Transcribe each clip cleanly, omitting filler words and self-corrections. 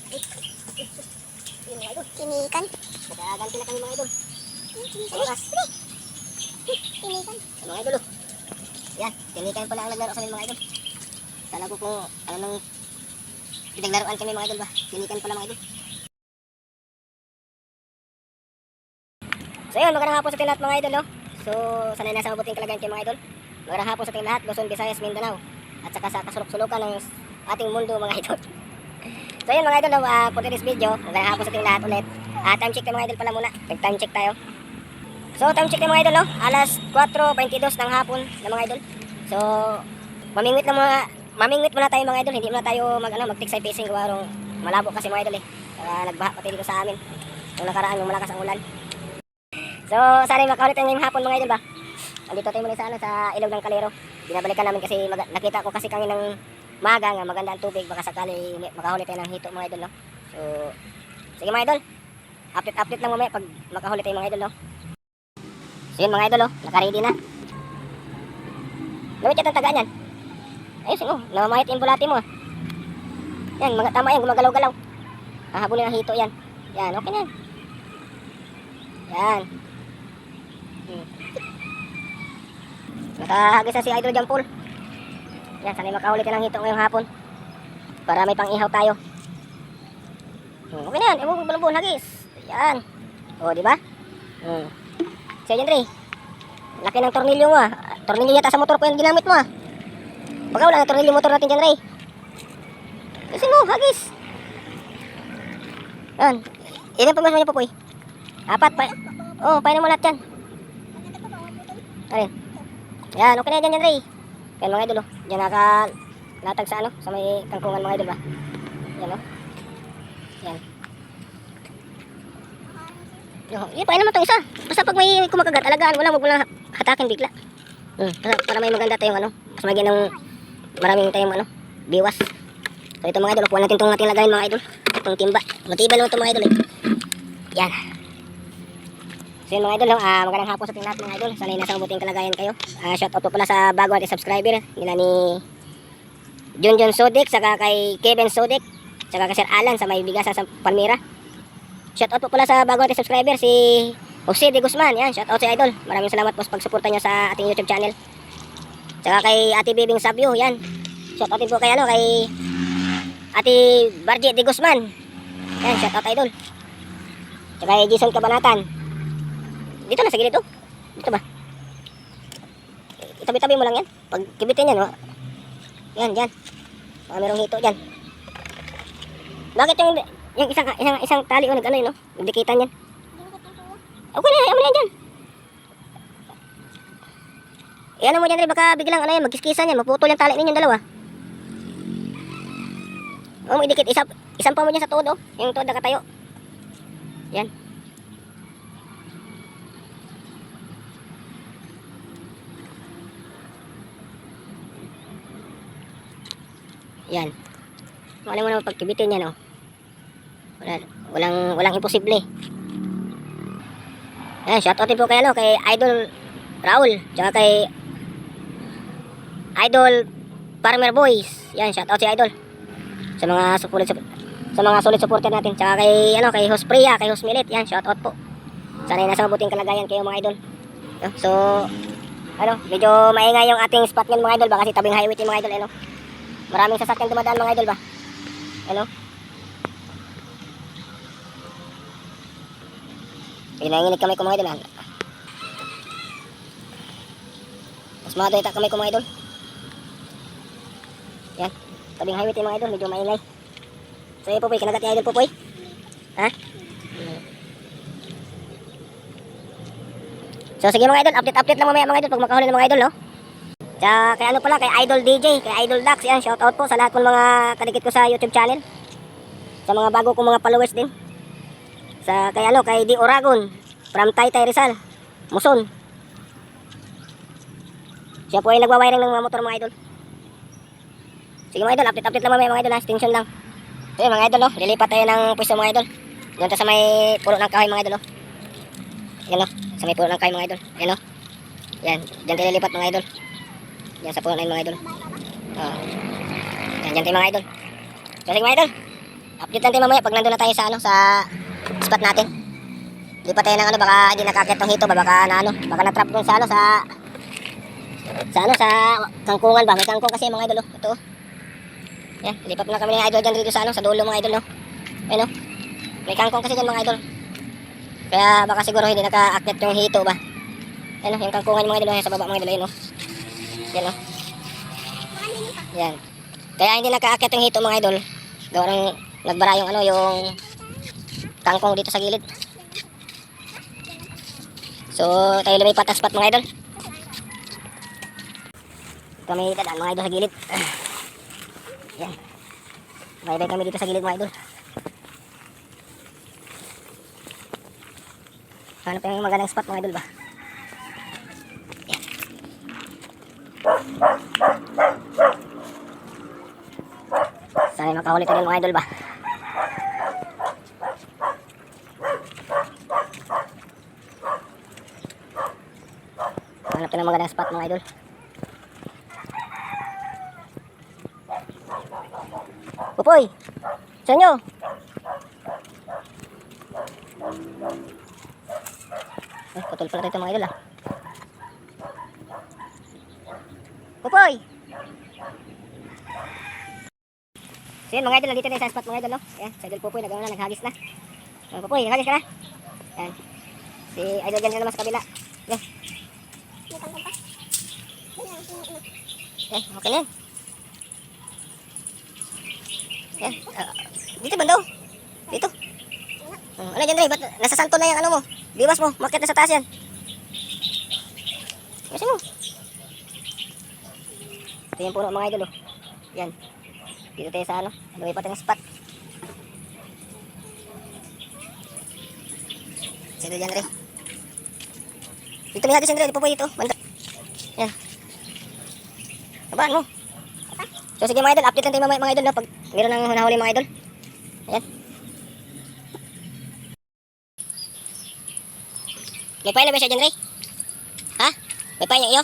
Yung mga idol, tinikan. Nagaganti na kami mga idol. Oras. Tinikan. Mga idol, yan, tinikan pala ang naglaro sa mga idol. Kala ko kung ano nang pinaglaruan kami mga idol ba. Tinikan pala mga idol. So yun, magandang hapon sa ating lahat mga idol, no? So, sanay nasa mabuting kalagayan kayo mga idol. Magandang hapon sa ating lahat, Luzon, Visayas, Mindanao. At saka sa kasulok-sulukan ng ating mundo mga idol. So yun mga idol, no? For this video, magandang hapon sa ating lahat ulit. Time check tayo mga idol pala muna. Time check tayo. So time check tayo mga idol, no? Alas 4:22 ng hapon na mga idol. So, mamingwit muna tayo mga idol. Hindi muna tayo mag-tiksay fishing gawa malabo kasi mga idol eh. Nagbaha pati dito sa amin. Yung nakaraan, yung malakas ang ulan. So, sana makaulit ngayong hapon mga idol ba? Andito tayo muna sa ilog ng Kalero. Binabalikan namin kasi nakita ko kasi kanina ng maga nga maganda ang tubig. Baka sakali makahuli tayo ng hito mga idol, no? So, sige mga idol. Update lang mamaya pag makahuli tayo mga idol, no? So yun mga idol, oh, naka-ready na. Lawit yan ang tagaan yan. Ayos, oh, namamahit yung bulati mo. Yan, tama yan, gumagalaw-galaw. Hahabulin ang hito yan. Yan, okay na yan. Yan. Nakahagis na si Idol John Paul. Yan, sanay makahuli ka ng hito ngayong hapon. Para may pang-ihaw tayo. Okay na yan, bulong-bulong, hagis. Yan. O, diba? Siya dyan, Dre. Laki ng tornilyo mo, ah. Tornilyo yata sa motor ko yung ginamit mo, ah. Baka wala ng tornilyo motor natin dyan, Dre. Kasi mo, hagis. Yan. Ilan pa mas mo niya, Pupoy? 4 pa. Oh, paano mo lahat yan? Alin? Yan, okay na dyan, Dre. Yan mga idol, oh. Diyan nakalatag sa sa may kangkungan mga idol ba? Yan, oh. Yan. Paano naman itong isa? Basta pag may kumakagat, alagaan mo lang, huwag mo lang hatakin bigla. Para may maganda tayong mas maging ng maraming tayong biwas. So ito mga idol, kuha natin itong ating lagayin mga idol. Itong timba. Matibay naman ito mga idol eh. Yan. So yun mga idol, magandang hapon sa ating lahat mga idol. Sanay nasa mabuting kalagayan kayo. Shout out po pala sa bago ating subscriber nila ni Junjun Sodik, saka kay Kevin Sodik, saka kay Sir Alan sa may bigasan sa Palmira. Shout out po pala sa bago ating subscriber si Jose de Guzman. Yan, shout out si idol. Maraming salamat po sa pagsuporta nyo sa ating YouTube channel. Saka kay Ate Bibing Sabio, yan. Shout out din po kay kay Ate Barje de Guzman. Yan, shout out idol. Saka kay Jason Cabanatan. Dito na sa gilid, oh. Dito ba? Itabi-tabi mo lang yan. Pag kibitin yan, oh. Yan, dyan. Baka merong hito dyan. Bakit yung isang tali, oh, nag-ano yun, oh. Nagdikitan yan. Okay na, amin yan dyan. Ano mo dyan, baka biglang yan, magkiskisan yan. Maputol yung tali ninyong dalawa. Oh, idikit. Isang pa mo dyan sa todo. Yung todo nakatayo. Yan. Yan. Wala mo naman pagkibitin yan, oh. Walang imposible. Ayan, shoutout din po kay kay Idol Raul, tsaka kay Idol Farmer Boys. Yan, shoutout si Idol. Sa mga solid supporter natin, tsaka kay kay Hospriya, kay Hosmilit. Yan, shoutout po. Sanay nasa mabuting kalagayan kayo mga idol. So, medyo maingay yung ating spot ngayon mga idol, baka kasi tabing highway yung mga idol, maraming sasakyan dumadaan mga idol ba? Nanginginig kamay ko mga idol. Mas mga ita kamay ko mga idol. Yan. Tabing highway tayo mga idol. Medyo maingay. So yun, Pupoy. Kanagat yung idol, Pupoy. Ha? So sige mga idol. Update lang mamaya mga idol. Pag makahuli ng mga idol, no? Kay pala, kay Idol DJ, kay Idol Dax. Yan, shout out po sa lahat ng mga kadikit ko sa YouTube channel. Sa mga bago kong mga followers din. Kay Di Oragon from Taytay Rizal, Muson. Siya po ay nagwawiring ng mga motor mga idol. Sige mga idol, update lang mamaya mga idol, extension lang. So mga idol, lilipat tayo ng pwesto mga idol. Doon sa may puno ng kahoy mga idol. Yan sa may puno ng kahoy mga idol. Yan, dyan tayo lilipat mga idol. Yan sa puno na yung mga idol. Yan tayo mga idol. So sige mga idol, Update natin mamaya pag nandun na tayo sa ano, sa spot natin. Lipat tayo ng ano, baka hindi nakakit ng hito ba, baka na ano, baka na-trap dun sa ano, sa kangkungan ba. May kangkong kasi mga idol, oh. Ito, oh. Yan, lipat na kami ng idol dyan dito sa ano, sa dulo mga idol, no. Ayun, oh. May kangkong kasi dyan mga idol. Kaya baka siguro hindi nakaakyat yung hito ba. Yan, oh, yung kangkungan yung mga idol, sa baba mga idol, ayun, oh. Yan, oh. Yan. Kaya hindi nakaakyat yung hito mga idol. Gawa ng nagbara yung ano, yung kangkong dito sa gilid. So, tayo lumipat ang spot mga idol. Kami dadaan mga idol sa gilid. Yan. Bye-bye kami dito sa gilid mga idol. Hanap yung magandang spot mga idol ba. Yan. Sana makahuli tayo mga idol ba. Hanap tayo ng magandang spot mga idol. Pupoy! Sa inyo! Putol pala tayo mga idol ah. Pupoy! So yun mga idol, nandito na sa spot mga idol, no? Ayan, sa idol Pupoy, naghagis na. Pupoy, naghagis ka na? Ayan. Si idol dyan naman sa kabila. Ayan. Ayan, okay na yan. Ayan, dito bando. Dito. Ano dyan, Dre? Ba't nasa santo na yung ano mo? Biwas mo, makit na sa taas yan. Kasi mo. Ito yung puno mga idol, oh. Yan. Dito tayo sa ano, lumipat yung spot. Sino dyan, Dre? Dito may hagis yan, Dre. Di po po dito. Banda. Yan. Abaan mo. So sige mga idol, update lang tayo mga idol, no? Pag meron ng nahuli mga idol. Ayan. May pain na ba siya dyan, Ray? Ha? May pain yung iyo?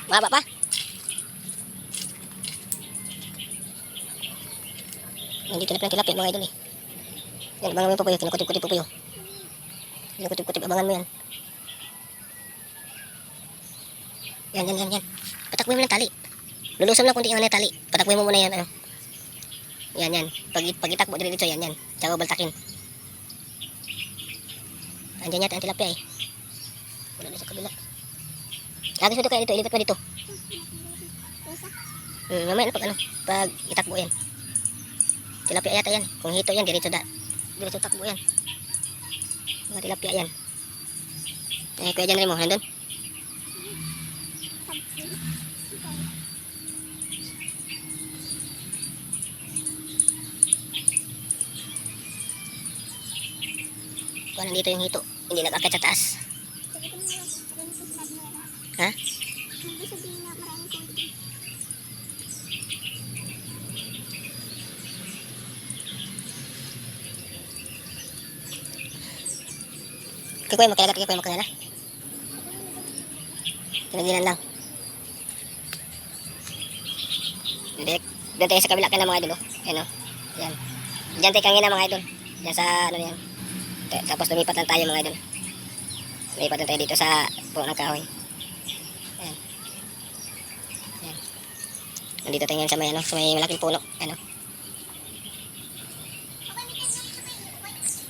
Mahaba pa? Nandito na pala tilapia mga idol eh. Yan, abangan mo yung pupuyo. Kinukutip-kutip pupuyo. Kinukutip-kutip, abangan mo yan. Yan. Patakbuhin mo ng tali. Lulusong lang kunti yung tali. Patakbuhin mo muna yan, ano. Yan. Pag itakbo dito, yan. Tsaka baltakin. Andiyan yata ang tilapia eh. Wala na sa kabila. Agos mo ito kaya dito, ilipat mo dito. Mamaya na pag itakbo yan. Tilapia yata yan. Kung hito yan, diretso takbo yan. Mga tilapia yan. Kuya dyan rin mo, nandun. Kung nandito yung hito, hindi nag-akit sa taas. Ha? Kikuya mo kaya na. Tinagilan lang. Doon tayo sa kabila ka na mga idol. Ayan o. Yan. Diyan tayo kangina mga idol. Diyan sa ano yan. Tapos lumipat lang tayo mga idol. Lumipat lang tayo dito sa puno ng kahoy. Ayan. Nandito tayo ngayon sa may, sa may malaking puno. Ano?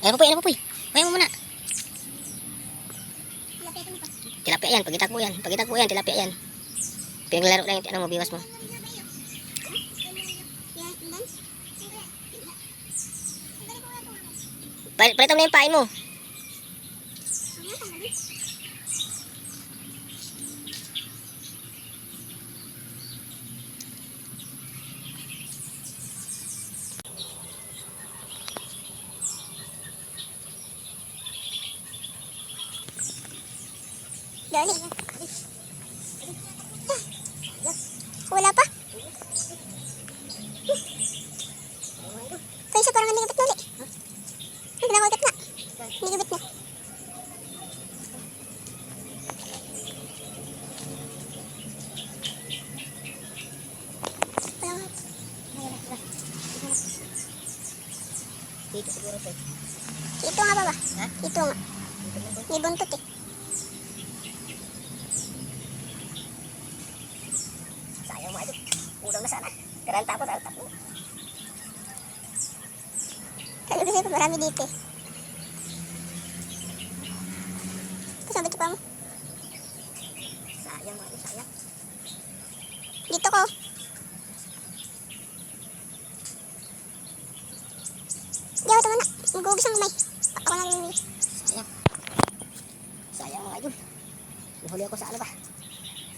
Ano po? Kaya mo muna. Tilapia yan, pagitakbo yan, tilapia yan. Pinaglaro lang yung mo, biwas mo. Palitan mo na yung pain mo. Dali. Wala pa. Kaya siya parang nagigibit na ulit. Hindi na ako na. Nagigibit na. Dito siguro to. Ito nga ba? Ha? Ito nga. May buntot eh. Sayang mga idol. Ulam na sana. Pero ang tapos, ang tapos. Kaya kasi ko marami dito eh. Kasama ito pa mo. Sayang mga idol, sayang. Dito ko. Di ako tama na. Mag-uubos ang kamay. Ako na rin. Sayang. Sayang mga idol. Nahuli ako sa ano ba?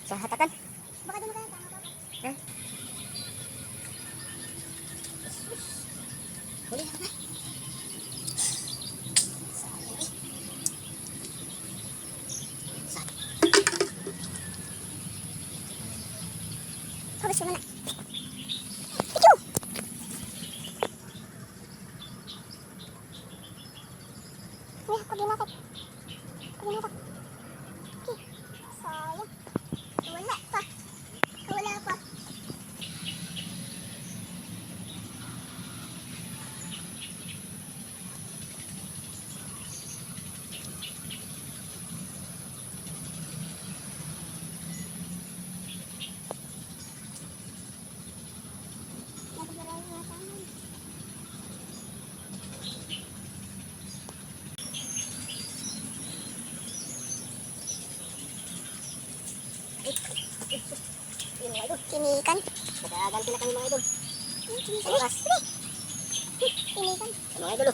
Sa hatakan. Baka di mo kaya tama ba? Ha? Huli ako ba? Sayang eh. Pabos mo na. Ito! Uy, pag-inakit. Pag-inakit. Okay. Sayang. Wala pa. Wala pa. Nagbarang na tayo. Yun mga idol. Kinikan. Nagaganti na kami mga idol. Kinikan. Oras. Kinikan. Mga idol.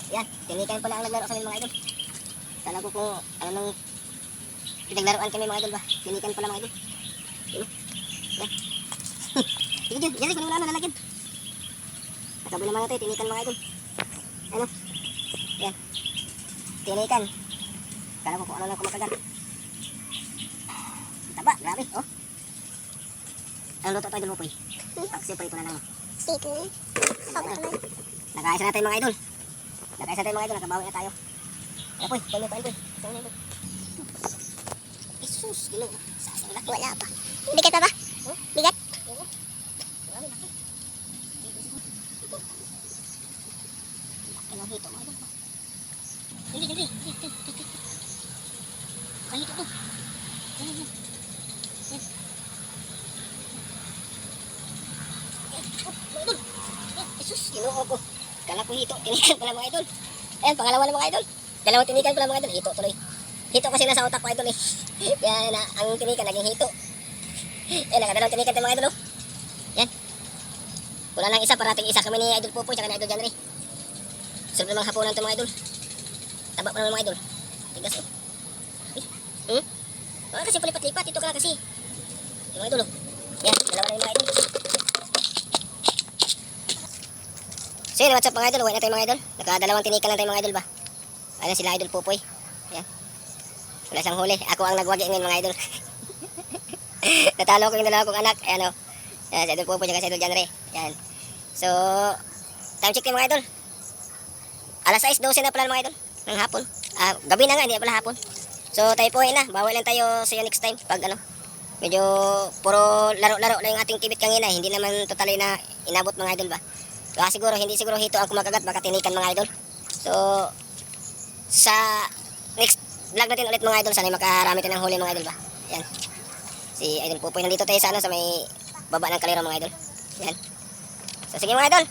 Yan, tinikan pala ang naglaro sa amin mga idol. Kala ko kung ano nang pinaglaruan kami mga idol ba. Tinikan pala mga idol. Yan. Yan. Sige dyan, yan kung wala na lalagyan. Nakabuli naman natin, tinikan mga idol. Ano? Yan. Tinikan. Kala ko kung ano lang kumakagat. Taba, grabe, oh. Ang luto tayo idol mo po eh. Siyempre ito na lang. Steak na. Sobrang naman. Nakaisa na tayo mga idol. Nakaisa tayo mga idol, nakabawi na tayo. Ano po eh, tayo pa idol. Tayo na idol. Jesus, ginawa. Sayang laki. Wala pa. Bigat pa ba? Bigat? Oo. Marami laki. Laki ng hito mga idol. Hindi. Ang hito to. Yan. Yan. Oh, mga idol. Jesus, ginoo ko. Kala ko hito, tinikan pala mga idol. Ayan, pangalawa na mga idol. Dalawang tinikan pala mga idol. Hito tuloy. Hito kasi nasa utak ko idol eh. Yan na, ang tinikan naging hito. Ayan, nakadalawang tinikan tayo mga idol oh. Yan. Wala lang isa, parating isa kami ni Idol Popoy tsaka ni Idol Janre. Sarap namang hapunan ito mga idol. Taba pa naman mga idol. Tigas oh. Eh? Wala kasi palipat-lipat. Ito ka lang kasi. Yung mga idol oh. Yan, dalawa na yung mga idol. So yun, what's up mga idol? Uwi na tayo mga idol. Nakadalawang tinikan lang tayo mga idol ba? Ayan sila Idol Popoy. Yan. Wala siyang huli. Ako ang nagwagi ngayon mga idol. Natalo ko yung dalawa kong anak. Ayan o. Yan, si Idol Popoy at si Idol Janre. Yan. So, time check tayo mga idol. Alas 6:12 na pala mga idol. Ng hapon. Gabi na nga, hindi na pala hapon. So, tayo po na. Bawal lang tayo sa next time. Pag ano, medyo puro laro-laro na yung ating kibit kanina. Hindi naman totally na inabot mga idol ba? Siguro, hindi siguro hito ang kumakagat, baka tinikan mga idol. So, sa next vlog natin ulit mga idol, sana makarami tayo ng huli mga idol ba? Yan. Si Idol Popoy nandito tayo sa ano, sa may baba ng kaliro mga idol. Yan. So, sige mga idol.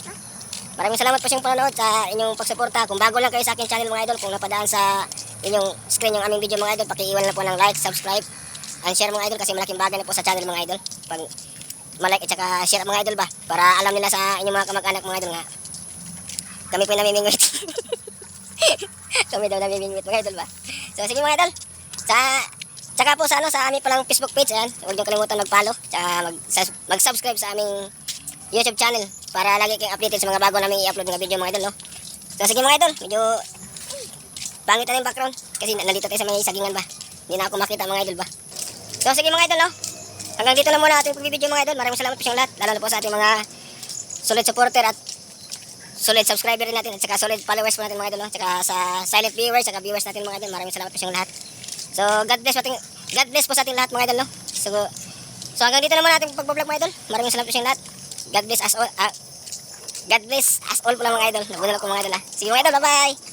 Maraming salamat po sa inyong panonood, sa inyong pagsuporta. Kung bago lang kayo sa aking channel mga idol, kung napadaan sa inyong screen yung aming video mga idol, pakiiwan na po ng like, subscribe, and share mga idol kasi malaking bagay na po sa channel mga idol. Pag malike at saka share mga idol ba, para alam nila sa inyong mga kamag-anak mga idol nga kami po yung namimingwit. Kami daw namimingwit mga idol ba. So sige mga idol, tsaka po sa ano, sa aming palang Facebook page, ayan, huwag niyong kalimutan mag-follow tsaka mag-subscribe sa aming YouTube channel para lagi kayong updated sa mga bago namin i-upload mga video mga idol no. So sige mga idol, medyo pangit na yung background kasi nandito tayo sa may sagingan ba, hindi na ako makita mga idol ba. So sige mga idol no, hanggang dito na muna ating pagbibideo mga idol. Maraming salamat po sa lahat, lalo na po sa ating mga solid supporter at solid subscriber rin natin at saka solid followers po natin mga idol no? Saka sa silent viewers at viewers natin mga idol. Maraming salamat po sa lahat. So God bless po sa ating lahat mga idol no? So hanggang dito na muna ating pagbablog mga idol. Maraming salamat po sa lahat. God bless us all. God bless us all po lang mga idol. Nabunol ako mga idol ha. Sige mga idol, bye-bye.